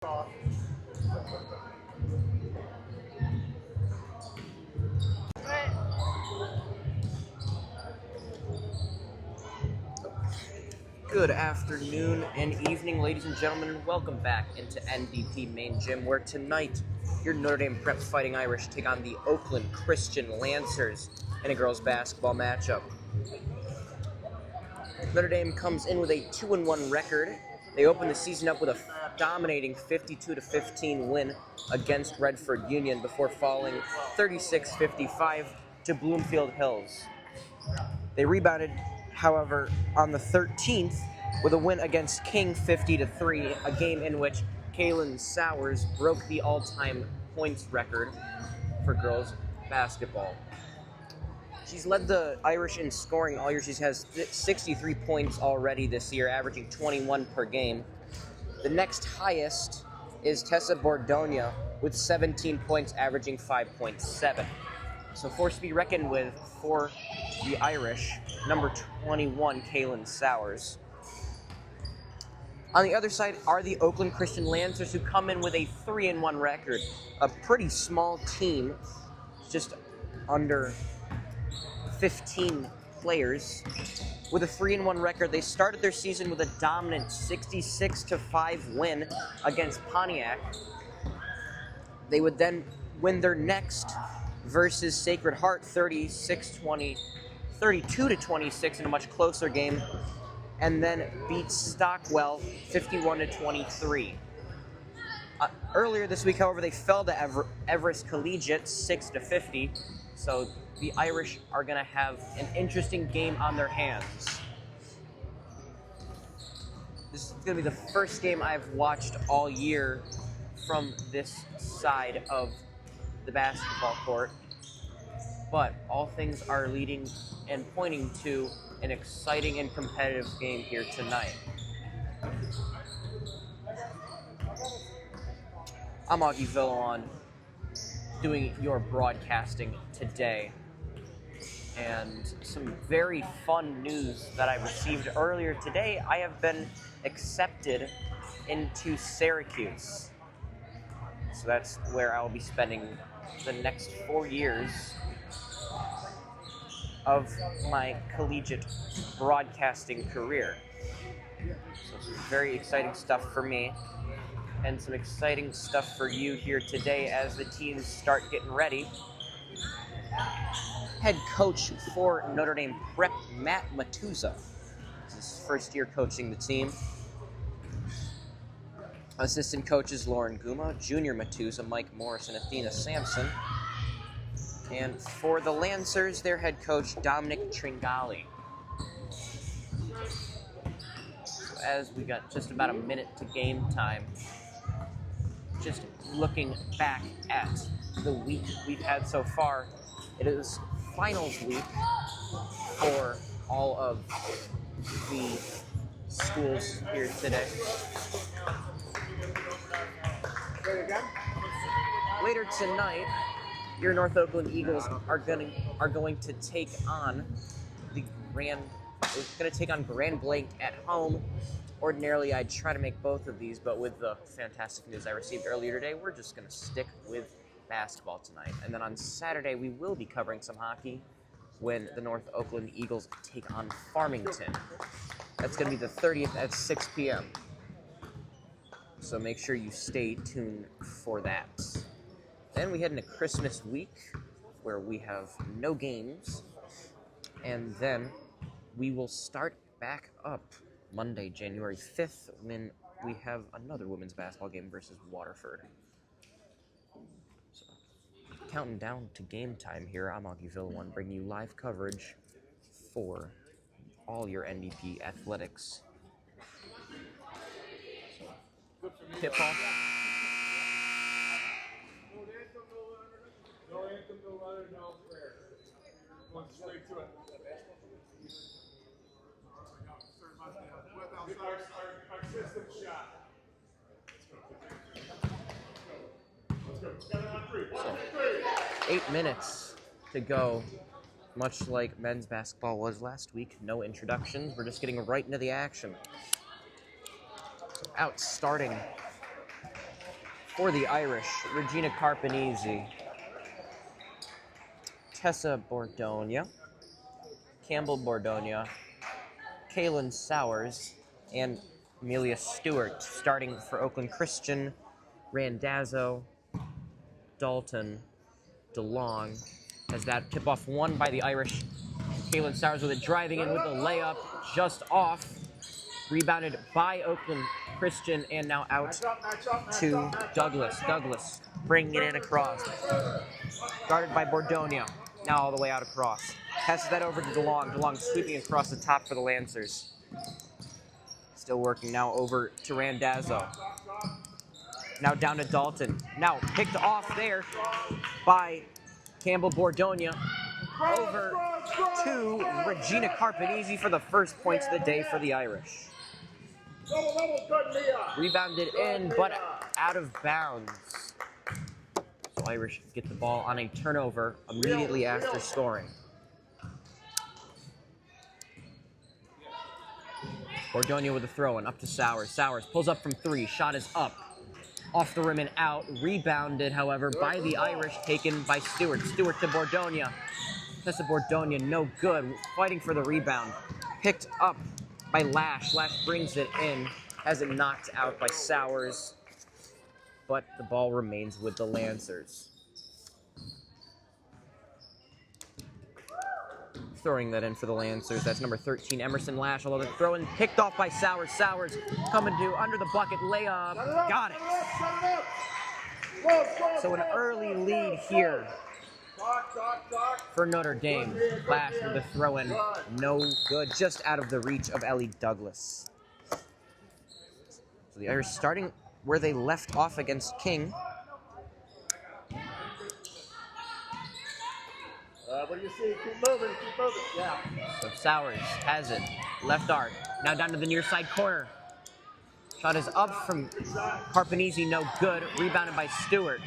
Good afternoon and evening, ladies and gentlemen, and welcome back into NDP Main Gym, where tonight your Notre Dame Prep Fighting Irish take on the Oakland Christian Lancers in a girls' basketball matchup. Notre Dame comes in with a 2-1 record. They open the season up with a dominating 52-15 win against Redford Union before falling 36-55 to Bloomfield Hills. They rebounded, however, on the 13th with a win against King 50-3, a game in which Kaylin Sowers broke the all-time points record for girls basketball. She's led the Irish in scoring all year. She has 63 points already this year, averaging 21 per game. The next highest is Tessa Bordogna with 17 points, averaging 5.7. So force to be reckoned with for the Irish, number 21, Kaylin Sowers. On the other side are the Oakland Christian Lancers, who come in with a 3-1 record. A pretty small team, just under 15 players. With a 3-1 record, they started their season with a dominant 66-5 win against Pontiac. They would then win their next versus Sacred Heart 32-26 in a much closer game, and then beat Stockwell 51-23. Earlier this week, however, they fell to Everest Collegiate 6-50, so the Irish are going to have an interesting game on their hands. This is going to be the first game I've watched all year from this side of the basketball court, but all things are leading and pointing to an exciting and competitive game here tonight. I'm Augie Villon, doing your broadcasting today, and some very fun news that I received earlier today. I have been accepted into Syracuse, so that's where I'll be spending the next 4 years of my collegiate broadcasting career. So some very exciting stuff for me, and some exciting stuff for you here today as the teams start getting ready. Head coach for Notre Dame Prep, Matt Matuza. This is his first year coaching the team. Assistant coaches Lauren Guma, Junior Matuza, Mike Morris, and Athena Sampson. And for the Lancers, their head coach, Dominic Tringali. So as we got just about a minute to game time, just looking back at the week we've had so far, it is finals week for all of the schools here today. Later tonight, your North Oakland Eagles are going to take on Grand Blanc at home. Ordinarily, I'd try to make both of these, but with the fantastic news I received earlier today, we're just going to stick with basketball tonight. And then on Saturday, we will be covering some hockey when the North Oakland Eagles take on Farmington. That's going to be the 30th at 6 p.m. So make sure you stay tuned for that. Then we head into Christmas week, where we have no games, and then we will start back up Monday, January 5th, when we have another women's basketball game versus Waterford. So, counting down to game time here, I'm Augie Villon, bringing you live coverage for all your NDP athletics. So, tip-off. No anthem, no runner, no prayer. Going straight to it. Our system shot. Let's go. Got it on three. So, 8 minutes to go. Much like men's basketball was last week, no introductions. We're just getting right into the action. Out starting For the Irish, Regina Carpanese, Tessa Bordonia, Campbell Bordonia, Kaylin Sowers, and Amelia Stewart. Starting for Oakland Christian, Randazzo, Dalton, DeLong. As that tip-off won by the Irish. Kaylin Sowers with it driving in with the layup just off. Rebounded by Oakland Christian and now out to Douglas. Douglas bringing it in across. Guarded by Bordonia. Now all the way out across. Passes that over to DeLong. DeLong sweeping across the top for the Lancers. Still working now over to Randazzo. Now down to Dalton. Now picked off there by Campbell Bordonia. Over to Regina Carpanese for the first points of the day for the Irish. Rebounded in, but out of bounds. So Irish get the ball on a turnover immediately after scoring. Bordonia with a throw-in, up to Sowers. Sowers pulls up from three, shot is up. Off the rim and out, rebounded, however, by the Irish, taken by Stewart. Stewart to Bordonia. Tessa Bordonia, no good, fighting for the rebound. Picked up by Lash. Lash brings it in, has it knocked out by Sowers, but the ball remains with the Lancers. Throwing that in for the Lancers, that's number 13, Emerson Lash, although the throw-in picked off by Sowers. Sowers coming to under the bucket, layup, got it. So an early lead here for Notre Dame. Lash with the throw-in, no good, just out of the reach of Ellie Douglas. So the Irish starting where they left off against King. What do you see? Keep moving, yeah. So Sowers has it, left arc, now down to the near side corner. Shot is up from Carpanese, no good, rebounded by Stewart.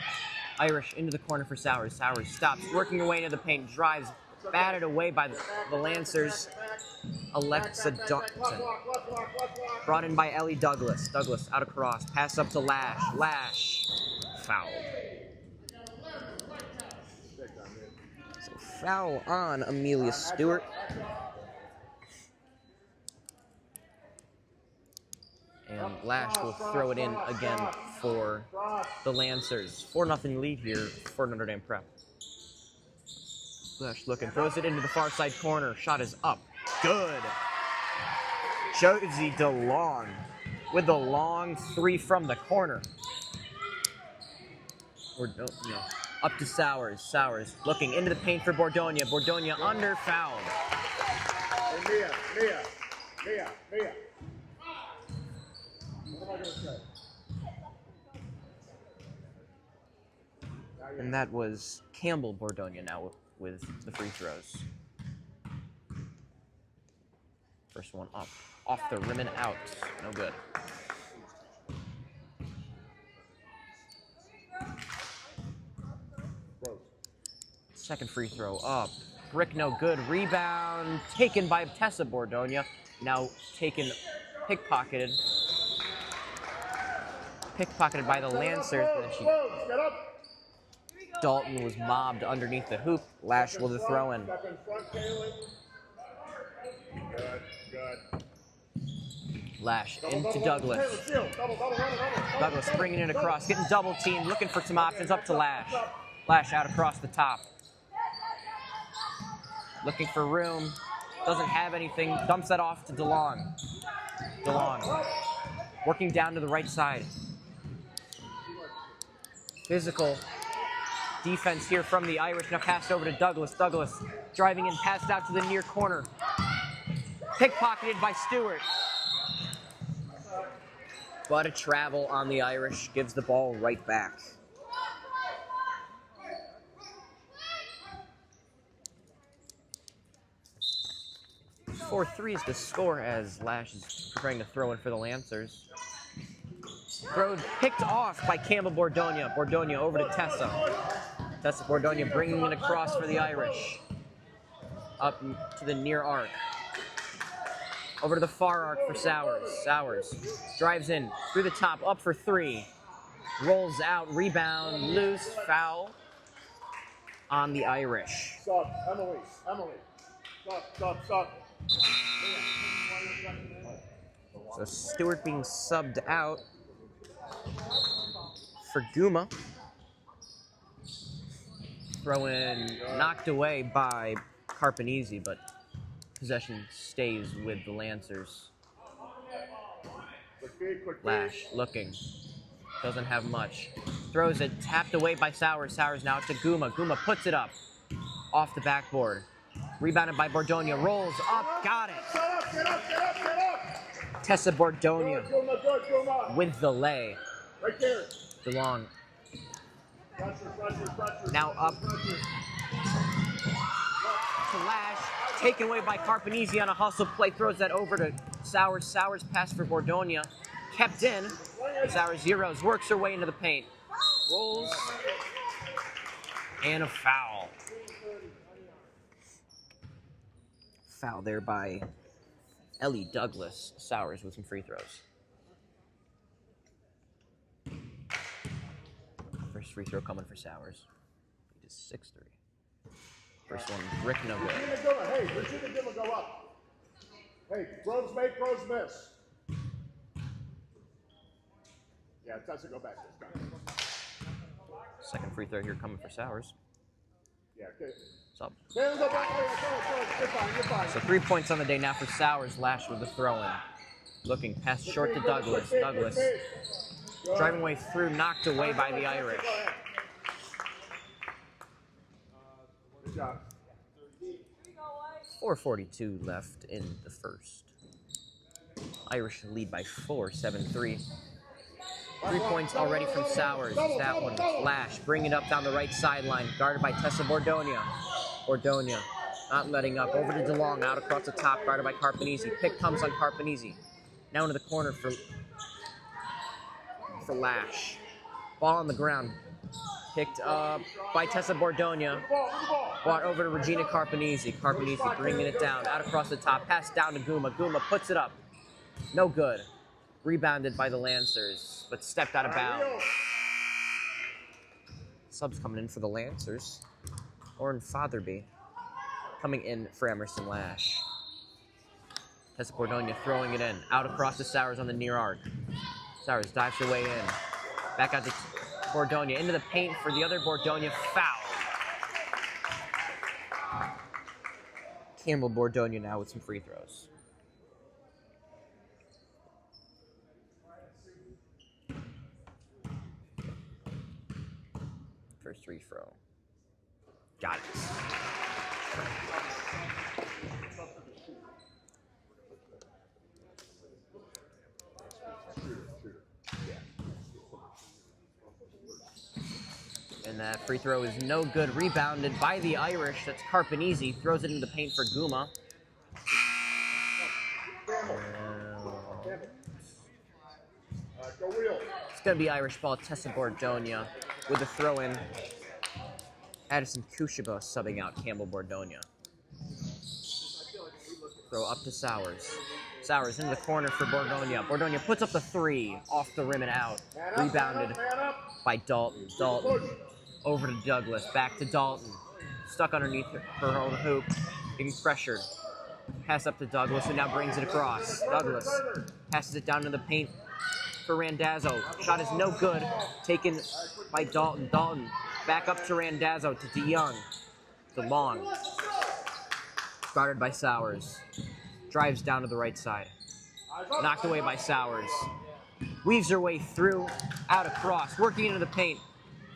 Irish into the corner for Sowers. Sowers stops, working her way into the paint, drives, batted away by the Lancers. Alexa Dalton. Brought in by Ellie Douglas. Douglas out across, pass up to Lash. Lash, foul. So foul on Amelia Stewart. And Lash will throw it in again for the Lancers. 4-0 lead here for Notre Dame Prep. Lash looking, throws it into the far side corner. Shot is up. Good. Josie DeLong with the long three from the corner. Or no. Up to Sowers. Sowers looking into the paint for Bordonia. Bordonia under fouled. Hey, Mia. What am I going to say? And that was Campbell Bordonia now with the free throws. First one up. Off the rim and out. No good. Second free throw up. Brick no good. Rebound taken by Tessa Bordonia. Now taken, pickpocketed by the Lancers. Dalton was mobbed underneath the hoop. Lash with a throw-in. Lash into Douglas. Douglas bringing it across, getting double teamed, looking for some options, up to Lash. Lash out across the top. Looking for room, doesn't have anything, dumps that off to DeLong. DeLong working down to the right side. Physical defense here from the Irish. Now passed over to Douglas. Douglas driving in, passed out to the near corner. Pickpocketed by Stewart. But a travel on the Irish gives the ball right back. 4-3 is the score as Lash is preparing to throw in for the Lancers. Throw picked off by Campbell Bordonia. Bordonia over to Tessa. Tessa Bordonia bringing it across for the Irish. Up to the near arc. Over to the far arc for Sowers. Sowers drives in through the top, up for three. Rolls out, rebound, loose, foul on the Irish. Stop, Emily. Stop. So Stewart being subbed out for Guma. Throw in knocked away by Carpanese, but possession stays with the Lancers. Lash looking. Doesn't have much. Throws it, tapped away by Sowers. Sowers now to Guma. Guma puts it up. Off the backboard. Rebounded by Bordonia. Rolls up. Got it. Get up. Tessa Bordonia Good. with the lay. Right there. DeLong Pressure. now up to Lash. Taken away by Carpanese on a hustle play. Throws that over to Sowers. Sowers pass for Bordonia. Kept in. Sowers zeros. Works her way into the paint. Rolls. And a foul. Foul there by Ellie Douglas. Sowers with some free throws. First free throw coming for Sowers. He does 6-3. First one, Rick no good. Hey, Regina Dilla go up. Hey, Groves make, Groves miss. Yeah, Tessa go back this time. Second free throw here coming for Sowers. Yeah, okay. So Go back. You're fine. So 3 points on the day now for Sowers. Lash with the throw-in. Looking pass short to Douglas. Douglas driving way through, knocked away by the Irish. Good job. 4:42 left in the first. Irish lead by 4, 7-3. 3 points already from Sowers. That one, Lash, bring it up down the right sideline, guarded by Tessa Bordonia. Bordonia not letting up. Over to DeLong, out across the top, guarded by Carpanese. Pick comes on Carpanese. Now into the corner for Lash. Ball on the ground. Picked up by Tessa Bordonia. Brought over to Regina Carpanese. Carpanese bringing it down, out across the top. Pass down to Guma. Guma puts it up. No good. Rebounded by the Lancers, but stepped out of bounds. Subs coming in for the Lancers. Oren Fatherby coming in for Emerson Lash. Tessa Bordonia throwing it in. Out across to Sowers on the near arc. Sowers dives her way in. Back out to Bordonia. Into the paint for the other Bordonia. Foul. Campbell Bordonia now with some free throws. First free throw. Got it. And that free throw is no good. Rebounded by the Irish. That's Carpanese. Throws it into the paint for Guma. It's going to be Irish ball. Tessa Bordonia with the throw-in. Addison Kushaba subbing out Campbell Bordonia. Throw up to Sowers. Sowers into the corner for Bordonia. Bordonia puts up the three. Off the rim and out. Rebounded by Dalton. Dalton over to Douglas. Back to Dalton. Stuck underneath her own hoop. Being pressured. Pass up to Douglas, who now brings it across. Douglas passes it down to the paint for Randazzo. Shot is no good. Taken by Dalton. Dalton back up to Randazzo, to DeYoung. DeLong. Guarded by Sowers. Drives down to the right side. Knocked away by Sowers. Weaves her way through, out across, working into the paint.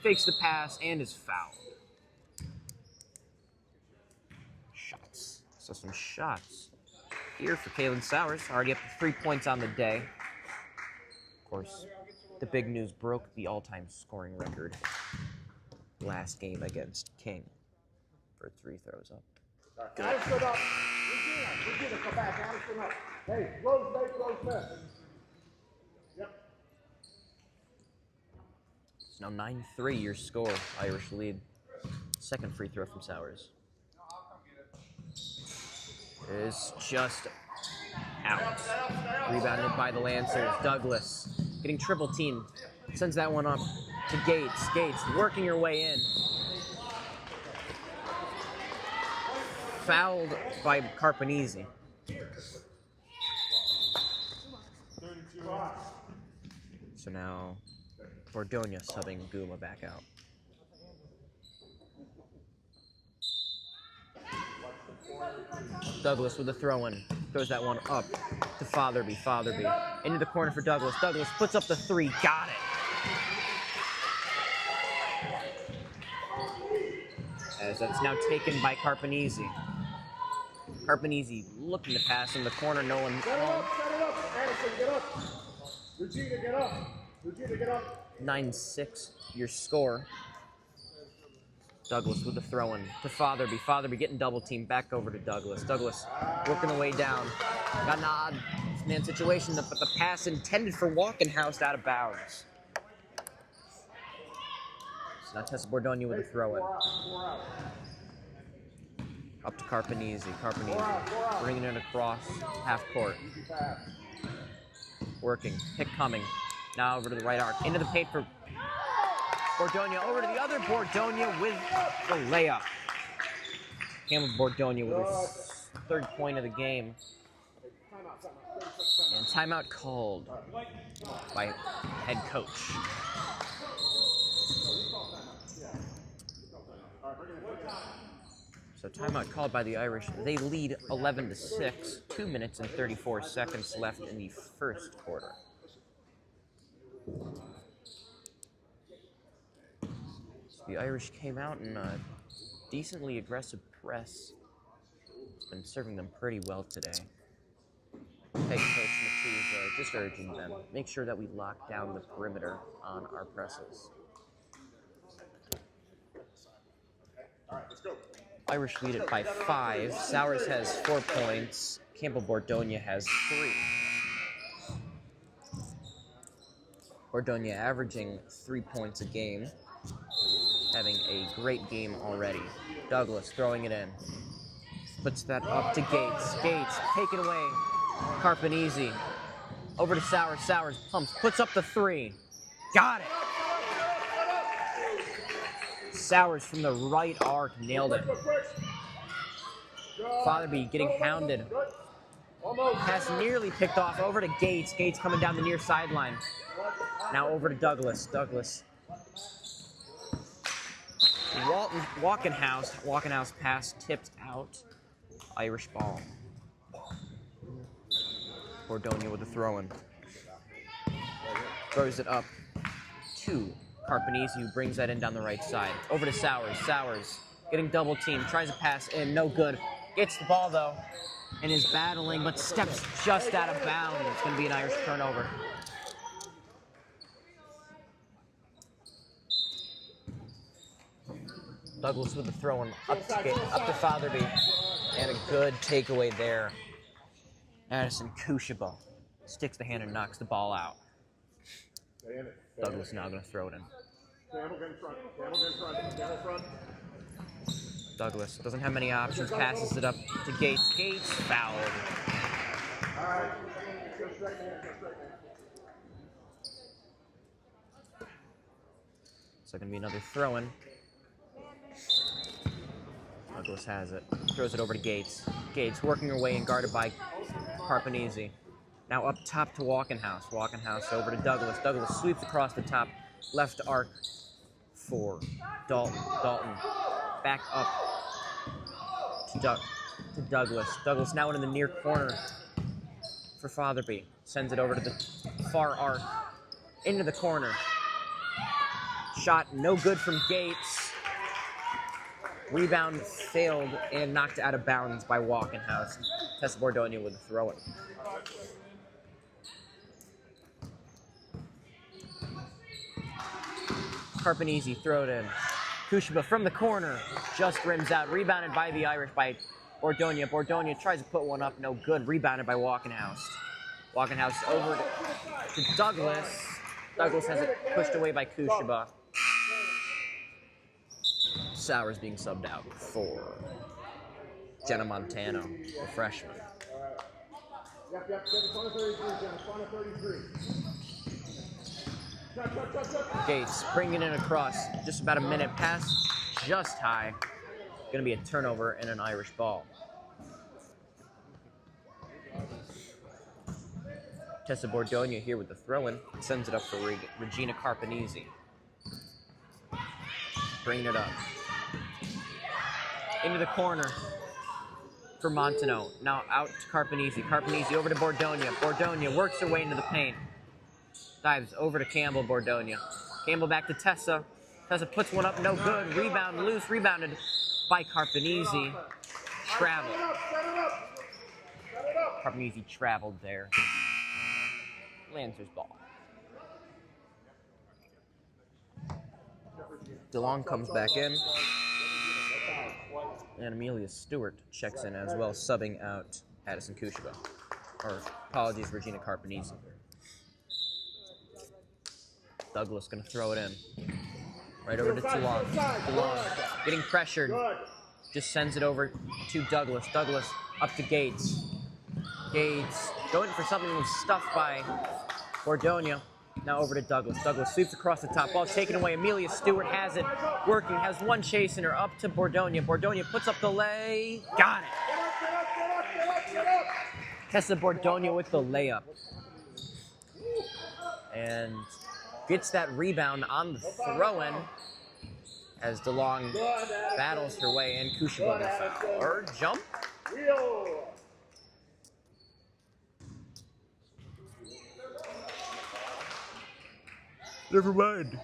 Fakes the pass and is fouled. Shots. So some shots here for Kaylin Sowers. Already up to 3 points on the day. Of course, the big news broke the all-time scoring record last game against King for 3 throws up. Addison up. Regina, come back. Addison up. Hey, Rose make, Rose miss. Yep. It's now 9-3 your score. Irish lead. Second free throw from Sowers. Is just out. Rebounded by the Lancers. Douglas getting triple teamed Sends that one up to Gates. Gates working her way in. Fouled by Carpanese. So now Bordonia subbing Guma back out. Douglas with a throw-in. Throws that one up to Fatherby. Fatherby into the corner for Douglas. Douglas puts up the three. Got it. As that's now taken by Carpanese. Carpanese looking to pass in the corner. No one. Set it up. Addison, get up. Regina, get up. Regina, get up. 9-6, your score. Douglas with the throw-in to Fatherby. Fatherby getting double teamed back over to Douglas. Douglas working the way down. Got an odd man situation, but the pass intended for Walkenhouse out of bounds. So now Tessa Bordonia with a throw-in. Up to Carpanese. Carpanese bringing it across half court. Working. Pick coming. Now over to the right arc. Into the paint for Bordonia. Over to the other Bordonia with the layup. Campbell Bordonia with his third point of the game. And timeout called by head coach. So timeout called by the Irish. They lead 11-6. 2 minutes and 34 seconds left in the first quarter. So the Irish came out in a decently aggressive press. It's been serving them pretty well today. Hey, Coach Matthews, just urging them, make sure that we lock down the perimeter on our presses. All right, let's go. Irish lead it by 5. Sowers has 4 points. Campbell Bordonia has 3. Bordonia averaging 3 points a game. Having a great game already. Douglas throwing it in. Puts that up to Gates. Gates taken away. Carpanese. Over to Sowers. Sowers pumps. Puts up the 3. Got it. Sowers from the right arc nailed it. Fatherby getting hounded. Pass nearly picked off over to Gates. Gates coming down the near sideline. Now over to Douglas. Douglas. Walkenhouse. Walkenhouse pass tipped out. Irish ball. Bordonia with the throw-in. Throws it up to Carpanese, who brings that in down the right side. Over to Sowers. Sowers getting double teamed. Tries to pass in. No good. Gets the ball, though, and is battling, but steps just out of bounds. It's going to be an Irish turnover. Douglas with the throw-in up to Fatherby. And a good takeaway there. Addison Kushaba sticks the hand and knocks the ball out. Douglas now going to throw it in. Douglas doesn't have many options. Passes it up to Gates. Gates fouled. So going to be another throw-in. Douglas has it. Throws it over to Gates. Gates working her way and guarded by Carpanese. Now up top to Walkenhouse. Walkenhouse over to Douglas. Douglas sweeps across the top. Left arc for Dalton. Dalton back up to Douglas. Douglas now into the near corner for Fatherby. Sends it over to the far arc. Into the corner. Shot no good from Gates. Rebound failed and knocked out of bounds by Walkenhouse. Tessa Bordonia with the throw-in. Carpanese throw it in. Kushaba from the corner just rims out. Rebounded by the Irish by Bordonia. Bordonia tries to put one up. No good. Rebounded by Walkenhouse. Walkenhouse over to Douglas. Douglas has it pushed away by Kushaba. Sowers being subbed out for Jenna Montano, the freshman. Gates bringing it across. Just about a minute pass, just high. Going to be a turnover and an Irish ball. Tessa Bordonia here with the throw-in. Sends it up for Regina Carpanese. Bringing it up. Into the corner for Montano. Now out to Carpanese. Carpanese over to Bordonia. Bordonia works her way into the paint. Dives over to Campbell. Bordonia. Campbell back to Tessa. Tessa puts one up. No good. Rebound loose. Rebounded by Carpanese. Traveled. Carpanese traveled there. Lancers ball. DeLong comes back in. And Amelia Stewart checks in as well, subbing out Addison Kushiba. Or, apologies, Regina Carpanese. Douglas going to throw it in. Right over to DeLong. DeLong getting pressured. Just sends it over to Douglas. Douglas up to Gates. Gates going for something that was stuffed by Bordonia. Now over to Douglas. Douglas sweeps across the top. Ball taken away. Amelia Stewart has it. Working. Has one chasing her. Up to Bordonia. Bordonia puts up the lay. Got it. Tessa Bordonia with the layup. And gets that rebound on the throw-in as DeLong battles her way in. Kushiba the foul. Or jump. Never mind.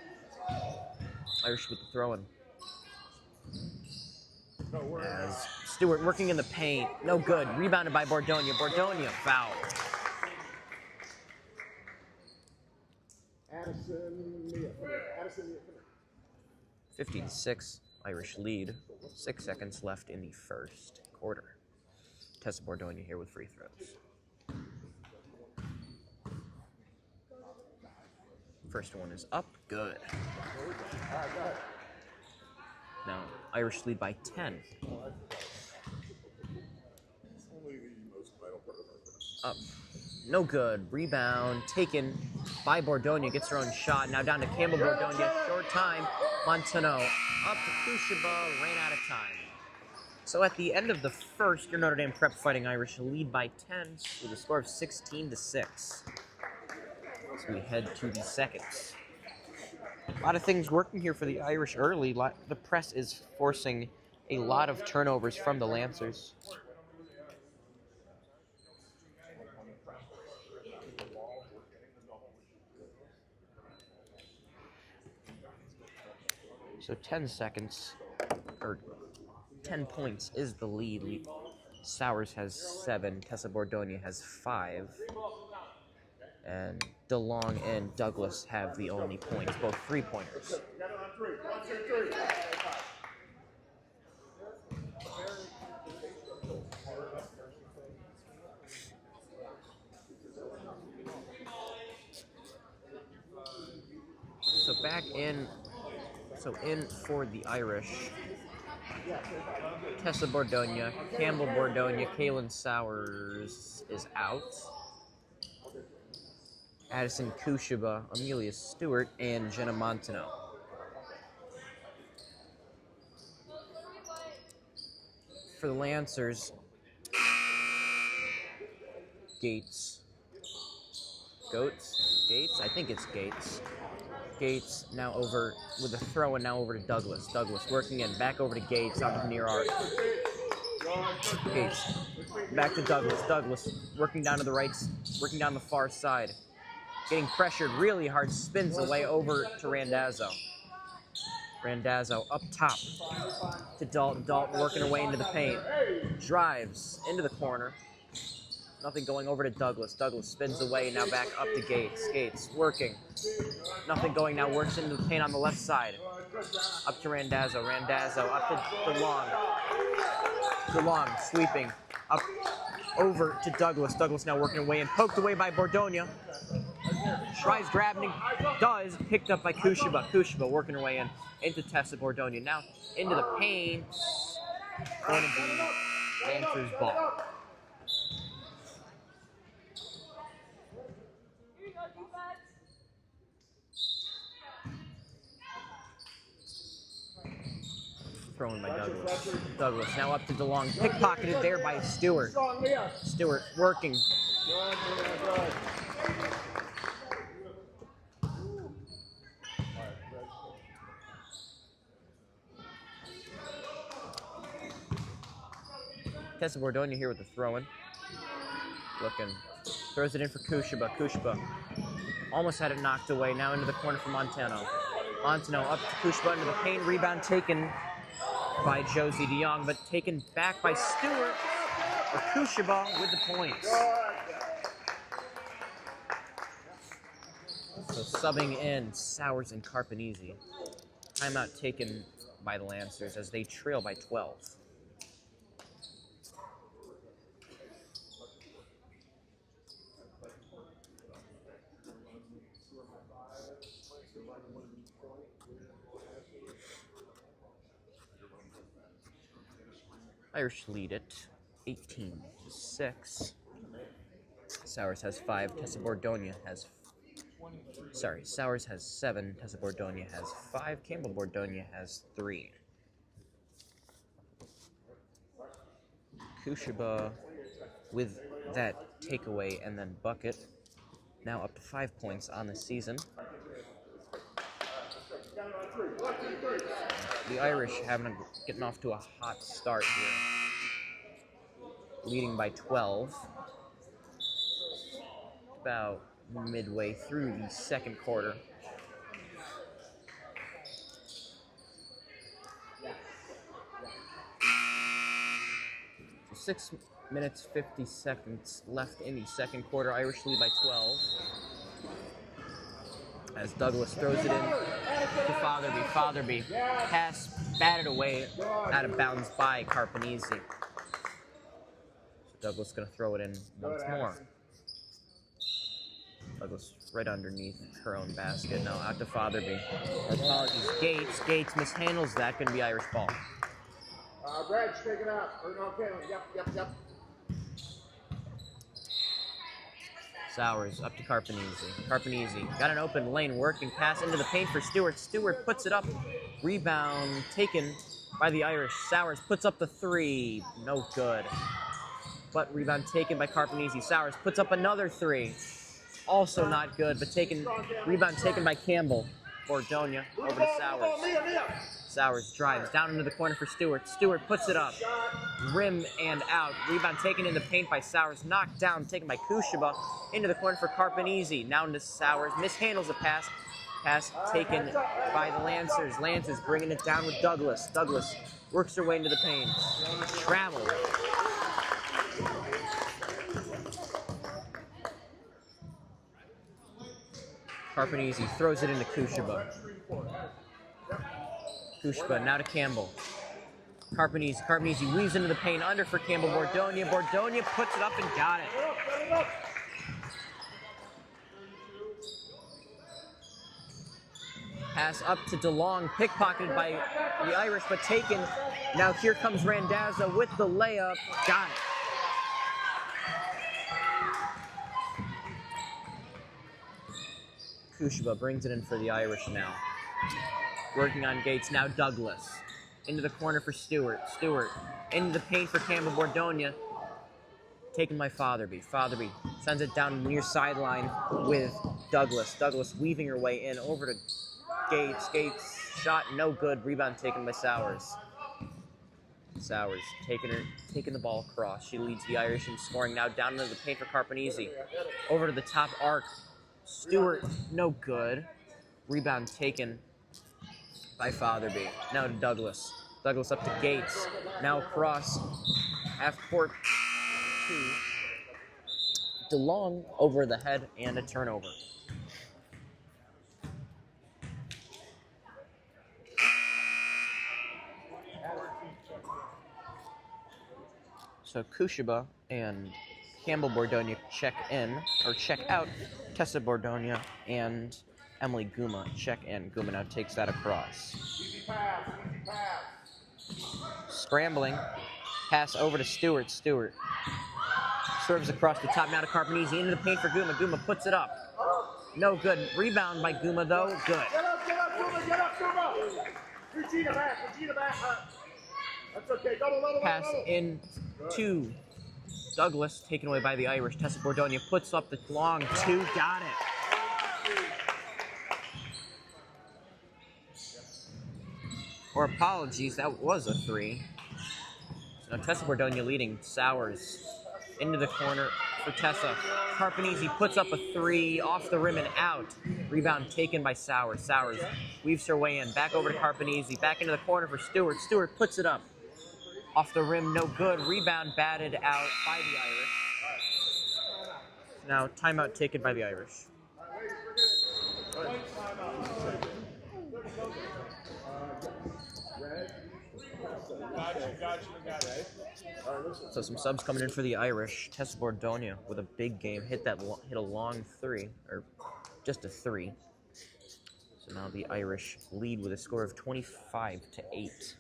Irish with the throw-in. As Stewart working in the paint. No good. Rebounded by Bordonia. Bordonia foul. Addison, 56 Irish lead. 6 seconds left in the first quarter. Tessa Bordonia here with free throws. First one is up. Good. Now, Irish lead by 10. Up. No good. Rebound taken by Bordonia. Gets her own shot. Now down to Campbell. Bordonia. Short time. Montano up to Kushiba. Ran out of time. So at the end of the first, your Notre Dame Prep Fighting Irish lead by 10 with a score of 16-6. So we head to the seconds. A lot of things working here for the Irish early. The press is forcing a lot of turnovers from the Lancers. So 10 seconds, or 10 points is the lead. Sowers has 7, Tessa Bordonia has 5. And DeLong and Douglas have the only points, both 3-pointers. So back in, in for the Irish. Tessa Bordonia, Campbell Bordonia, Kaylin Sowers is out. Addison Kushiba, Amelia Stewart, and Jenna Montano. For the Lancers, Gates. Gates? I think it's Gates. Gates now over with a throw and now over to Douglas. Douglas working in, back over to Gates on the near arc. Gates, back to Douglas. Douglas working down to the right, working down the far side. Getting pressured really hard, spins away over to Randazzo. Randazzo up top to Dalton. Dalton working her way into the paint. Drives into the corner. Nothing going over to Douglas. Douglas spins away, now back up to Gates. Gates working. Nothing going, now works into the paint on the left side. Up to Randazzo. Randazzo up to DeLong. DeLong sweeping. Up over to Douglas. Douglas now working away and poked away by Bordonia. Tries grabbing, does, picked up by Kushiba. Kushiba working her way in into Tessa Bordonia. Now into the paint. Going to be Lancers ball. thrown by Douglas. Douglas now up to DeLong. Pickpocketed there by Stewart. Stewart working. Tessa Bordonia here with the throw-in. Looking. Throws it in for Kushaba. Kushaba almost had it knocked away. Now into the corner for Montano. Montano up to Kushaba into the paint. Rebound taken by Josie DeYoung, but taken back by Stewart. Or Kushaba with the points. So subbing in Sowers and Carpanese. Timeout taken by the Lancers as they trail by 12. Irish lead it 18-6. Sowers has 5. Tessa Bordonia has... Sowers has 7. Tessa Bordonia has 5. Campbell Bordonia has 3. Kushaba with that takeaway and then bucket. Now up to 5 points on the season. The Irish getting off to a hot start here. Leading by 12. About midway through the second quarter. So 6 minutes, 50 seconds left in the second quarter. Irish lead by 12. As Douglas throws it in to Fatherby. Fatherby pass batted away out of bounds by Carpanese. So Douglas going to throw it in once more. Douglas right underneath her own basket. Now out to Fatherby. Apologies. Gates mishandles that. Going to be Irish ball. Brad's taking out. Or no, okay. Yep. Sowers up to Carpanese. Carpanese got an open lane, working pass into the paint for Stewart. Stewart puts it up. Rebound taken by the Irish. Sowers puts up the 3. No good. But rebound taken by Carpanese. Sowers puts up another 3. Also not good, but rebound taken by Campbell. Bordonia over to Sowers. Sowers drives down into the corner for Stewart. Stewart puts it up. Rim and out. Rebound taken in the paint by Sowers. Knocked down, taken by Kushaba. Into the corner for Carpanese. Now into Sowers. Mishandles a pass. Pass taken by the Lancers. Lancers bringing it down with Douglas. Douglas works her way into the paint. Travel. Carpanese throws it into Kushaba. Kushaba now to Campbell. Carpanese weaves into the paint, under for Campbell. Bordonia puts it up and got it. Pass up to DeLong, pickpocketed by the Irish, but taken. Now here comes Randazzo with the layup. Got it. Kushaba brings it in for the Irish now. Working on Gates, now Douglas. Into the corner for Stewart. Stewart into the paint for Campbell. Bordonia. Taken by Fatherby. Fatherby sends it down near sideline with Douglas. Douglas weaving her way in over to Gates. Gates shot no good. Rebound taken by Sowers. Sowers taking the ball across. She leads the Irish in scoring. Now down into the paint for Carpanese. Over to the top arc. Stewart, no good. Rebound taken by Fatherby. Now to Douglas. Douglas up to Gates. Now across half court to DeLong over the head and a turnover. So Kushaba and Campbell Bordonia check out. Tessa Bordonia and Emily Guma check in. Guma now takes that across. Scrambling. Pass over to Stewart. Stewart serves across the top now to Carpanese. Into the paint for Guma. Guma puts it up. No good. Rebound by Guma, though. Good. Get up, Guma. Get up, Guma. Regina back. That's okay. Double. Pass in to Douglas, taken away by the Irish. Tessa Bordonia puts up the long two, got it. Or apologies, that was a 3. So now Tessa Bordonia leading. Sowers into the corner for Tessa. Carpanese puts up a 3, off the rim and out. Rebound taken by Sowers. Sowers weaves her way in. Back over to Carpanese. Back into the corner for Stewart. Stewart puts it up. Off the rim, no good. Rebound batted out by the Irish. Now timeout taken by the Irish. So some subs coming in for the Irish. Tessa Bordonia with a big game. Hit a long 3, or just a 3. So now the Irish lead with a score of 25-8.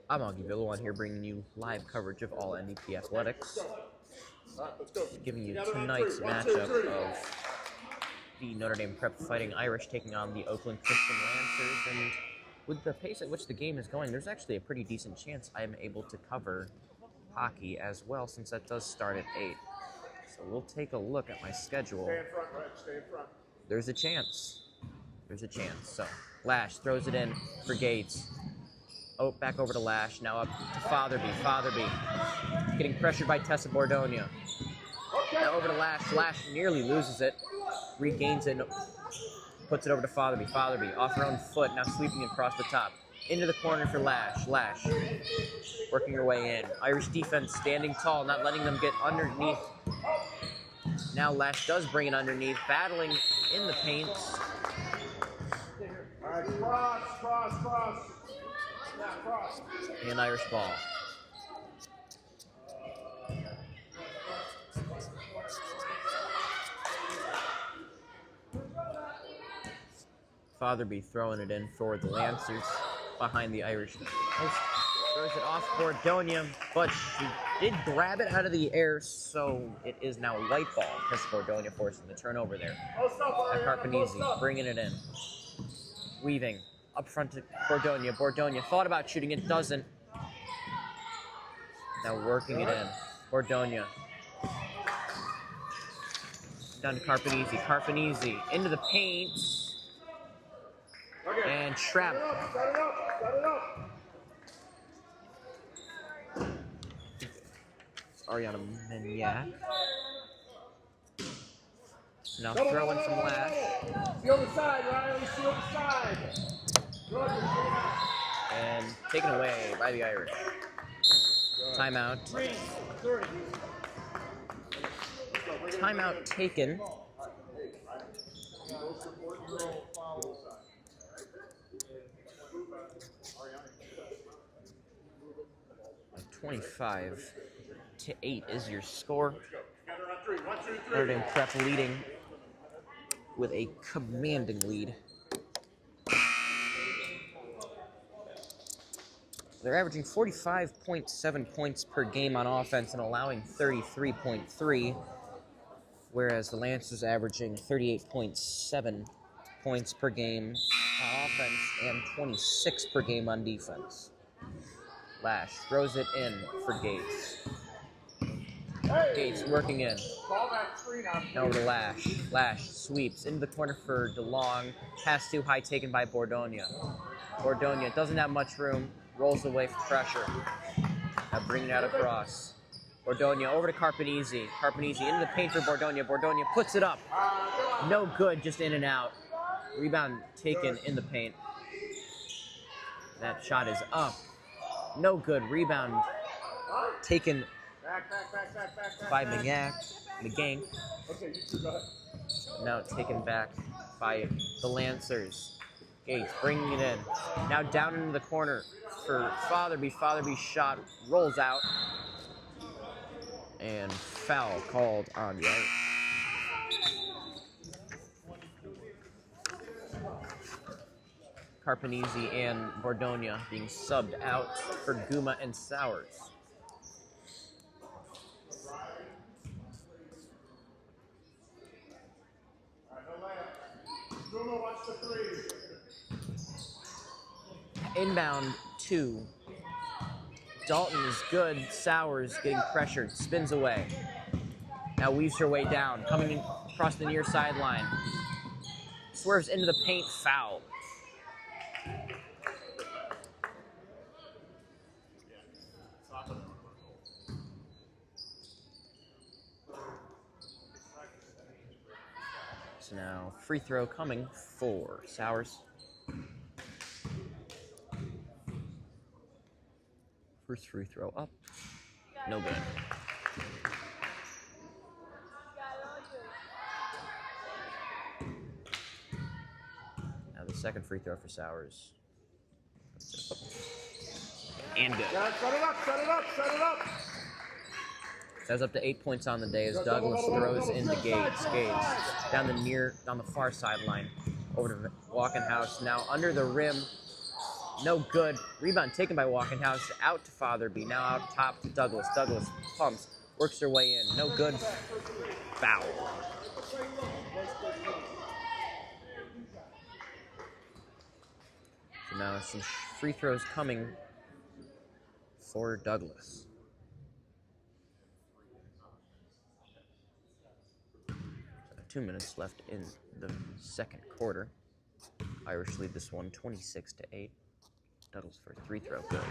I'm Augie Villalon here, bringing you live coverage of all NDP athletics. Giving you tonight's matchup of the Notre Dame Prep Fighting Irish taking on the Oakland Christian Lancers. And with the pace at which the game is going, there's actually a pretty decent chance I'm able to cover hockey as well, since that does start at 8. So we'll take a look at my schedule. Stay in front, Red. Stay in front. There's a chance. There's a chance. So Lash throws it in for Gates. Oh, back over to Lash. Now up to Fatherby. Fatherby getting pressured by Tessa Bordonia. Now over to Lash. Lash nearly loses it. Regains it. Puts it over to Fatherby. Fatherby off her own foot. Now sweeping across the top. Into the corner for Lash. Lash working her way in. Irish defense standing tall, not letting them get underneath. Now Lash does bring it underneath. Battling in the paint. All right, cross. And Irish ball. Fatherby throwing it in for the Lancers behind the Irish. Throws it off Bordonia, but she did grab it out of the air, so it is now white ball. Tessa Bordonia forcing the turnover there. Carpanese bringing it in. Weaving up front to Bordonia. Bordonia thought about shooting it, doesn't. Now working it in. Bordonia. Down to Carpanese. Carpanese into the paint. And trapped. Set it up. Ariana Maniac. Now throwing some Lash. Seal the side, Riley. Seal the side. And taken away by the Irish. Timeout. Timeout taken. 25-8 is your score. Notre Dame Prep leading with a commanding lead. They're averaging 45.7 points per game on offense and allowing 33.3, whereas the Lancers averaging 38.7 points per game on offense and 26 per game on defense. Lash throws it in for Gates. Gates working in. Now over to Lash. Lash sweeps into the corner for DeLong. Pass too high, taken by Bordonia. Bordonia doesn't have much room. Rolls away for pressure. Now bringing it out across. Bordonia over to Carpanese. Carpanese into the paint for Bordonia. Bordonia puts it up. No good, just in and out. Rebound taken in the paint. That shot is up. No good. Rebound taken by McGang. Now taken back by the Lancers. Gates bringing it in. Now down into the corner for Fatherby. Fatherby's shot rolls out. And foul called on the Irish. Carpanese and Bordonia being subbed out for Guma and Sowers. Inbound 2. Dalton is good. Sowers getting pressured. Spins away. Now weaves her way down. Coming in across the near sideline. Swerves into the paint. Foul. So now free throw coming for Sowers. First free throw up. No good. Now the second free throw for Sowers. And good. Yeah, set it up, set it up, set it up. That's up to 8 points on the day as Douglas throws into Gates. Gates down the far sideline over to Walkenhouse. Now under the rim. No good. Rebound taken by Walkenhouse. Out to Fatherby. Now out top to Douglas. Douglas pumps. Works her way in. No good. Foul. So now some free throws coming for Douglas. So 2 minutes left in the second quarter. Irish lead this one 26-8. Douglas for a free throw. Good.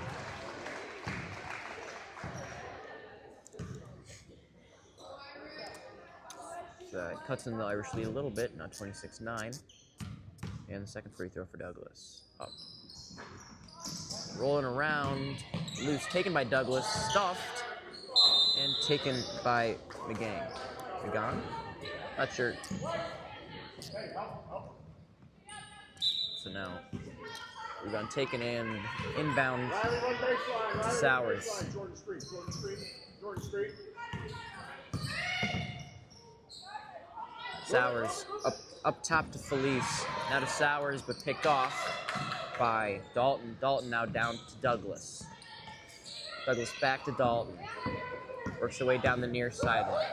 So that cuts in the Irish lead a little bit, now 26-9. And the second free throw for Douglas. Up. Rolling around. Loose. Taken by Douglas. Stuffed. And taken by McGang. McGon? Not sure. So now, rebound taken and inbound to Sowers. Sowers up top to Felice. Now to Sowers, but picked off by Dalton. Dalton now down to Douglas. Douglas back to Dalton. Works her way down the near sideline.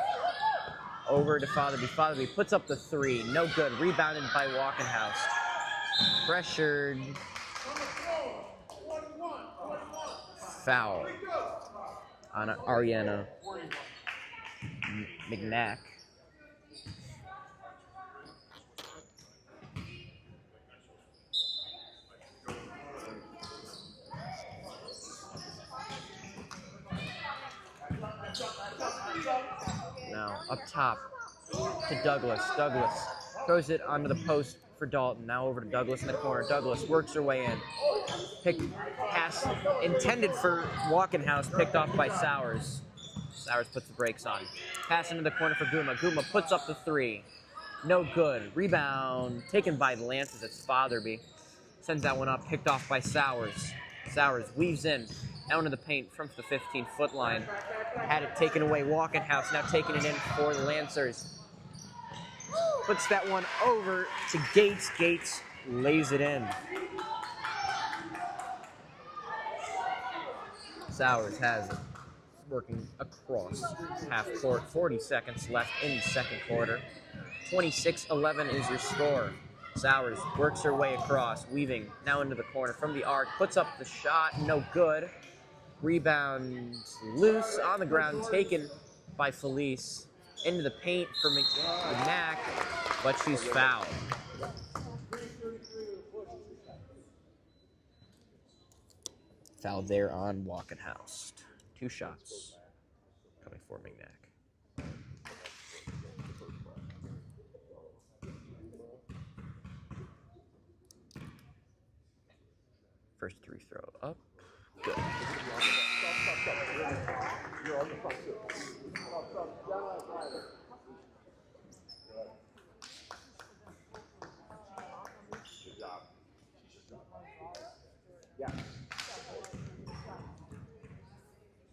Over to Fatherby. Fatherby puts up the three. No good. Rebounded by Walkenhouse. Pressured. Foul on Ariana McNack. Now up top to Douglas. Douglas throws it onto the post for Dalton. Now over to Douglas in the corner. Douglas works her way in. Pass intended for Walkenhouse, picked off by Sowers. Sowers puts the brakes on. Pass into the corner for Guma. Guma puts up the three. No good. Rebound taken by the Lancers. It's Fatherby. Sends that one up, picked off by Sowers. Sowers weaves in. Down to the paint from the 15-foot line. Had it taken away. Walkenhouse now taking it in for the Lancers. Puts that one over to Gates. Gates lays it in. Sowers has it. Working across half court. 40 seconds left in the second quarter. 26-11 is your score. Sowers works her way across, weaving now into the corner from the arc. Puts up the shot. No good. Rebound loose on the ground, taken by Felice. Into the paint for McNack, but she's fouled. Foul there on Walkenhouse. 2 shots coming for McNack. First free throw up. Good.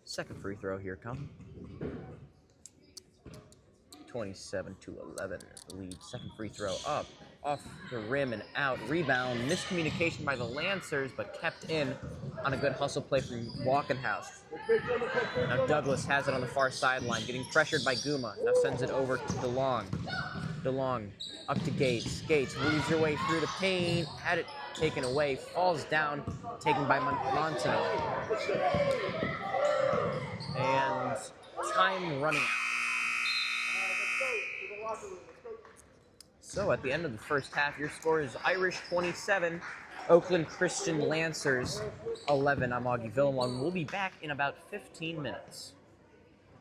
Second free throw here come. 27-11 the lead. Second free throw up, off the rim and out. Rebound, miscommunication by the Lancers, but kept in on a good hustle play from Walkenhouse. Now Douglas has it on the far sideline, getting pressured by Guma. Now sends it over to DeLong. DeLong up to Gates. Gates weaves her way through the paint. Had it taken away. Falls down. Taken by Montano. And time running out. So at the end of the first half, your score is Irish 27, Oakland Christian Lancers 11. I'm Augie Villamon. We'll be back in about 15 minutes.